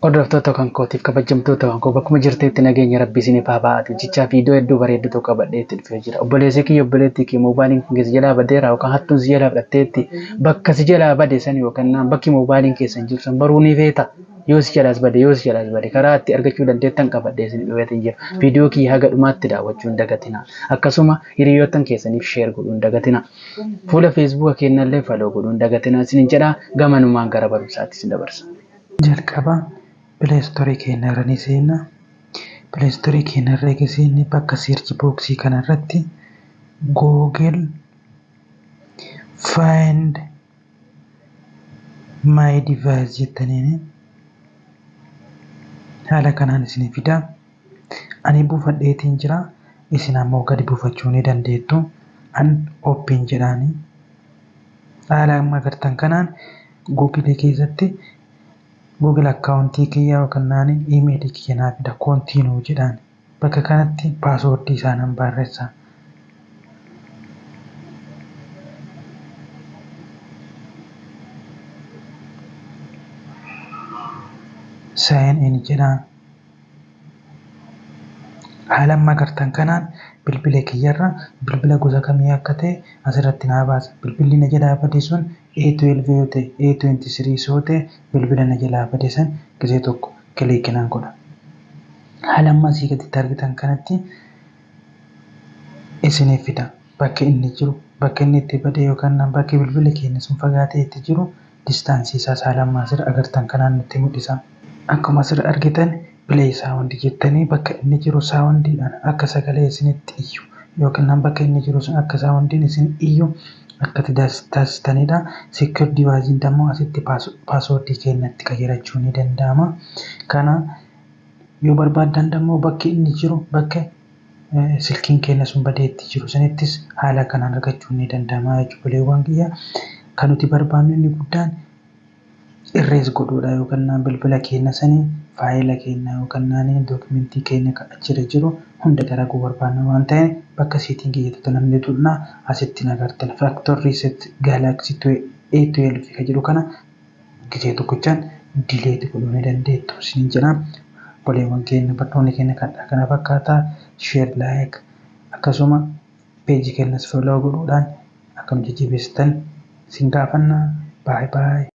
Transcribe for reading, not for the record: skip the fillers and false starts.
Hordoftoota kan kootiif kabajamtoota kan koo bakkuma jirteetti nageenya rabbii isiniif haa baatu jechaa fi iddoo hedduu bareedduu qabadheetti dhufee jira. Obboleessi kiyya obboleettii kiyya moobaayiliin kun si jalaa badeera yookaan hattuun si jalaa fudhatteetti bakka si jalaa bade san yookaan bakki moobaayiliin keessan jiru san baruu ni feeta. Yoo si jalaas bade karaa itti argachuu dandeettan qabadhee isin dhufeetti jira. Viidiyoo kiyya haga dhumaatti daawwachuu hin dagatina. Akkasuma hiriyoottan keessaniif sheer godhuu hin dagatina. Fuula feesbuuka keenyallee faloo godhuu hin dagatina. Isin jedhaa gamanumaan gara barumsaatti isin dabarsa. Jalqaba pileestoorii keenya irra ni seenna. Pileestoorii keenya irra eega seenne bakka seerchi booksii kanarratti Google Find My Device jettaniin haala kanaan isin fida. Ani buufadheetiin jira. Isin ammoo gadi buufachuu ni dandeettu. An open jedhaani. Haala amma agartan kanaan Google keessatti Google akkaawuntii kiyya yookaan iimeelii kiyya naa fida koontiinuu jedhaan. Bakka kanatti paaswoordii isaa nan barreessa. Sign in jedhaan. Haala amma agartan kanaan bilbila kiyyarra bilbila gosa kamii akka ta'e asirratti naa baasa. Bilbilli na jalaa bade sun A12 yoo ta'e A23 yoo ta'e bilbila na jalaa bade san gisee tokko kiliikinaan godha. Haala amma asii gaditti argitan kanatti isiniif fida. Bakki inni jiru bakka inni itti bade yookaan bakki bilbila keenya sun fagaatee itti jiru distaansii isaa haala amma asirra agartan kanaan nutti mul'isa. Akkuma asirra argitan Play sound jettanii bakka inni jiru soundiidhaan akka sagalee isinitti iyyu yookaan bakka inni jiru sun akka soundiin isin iyyu akka taasistanidha. Secure device immoo asitti paaswoordii keenyatti qayyarachuu ni danda'ama. Kana yoo barbaaddan immoo bakki inni jiru bakka silkiin keenya sun badeetti jiru sanittis haala kanaan argachuu ni danda'ama jechuudha. Kiyya kan nuti barbaannu inni guddaan erase godhuudha yookaan bilbila keenya sanii faayila keenya yookaan dookumentii keenya kan achirra jiru hunda dalaguu barbaanna waan ta'eef bakka seetingii jettu namni tuqnaa asitti nagartan factory reset galaxy A12 kan jedhu kana gisee tokkochaan delete godhuu ni dandeettu isin jedha. Obboleewwan keenya barnoonni keenya kana fakkaata share like akkasuma peejii keenyas follow godhuudhaan akka nu jajjabeessitan isin gaafanna. Bye bye.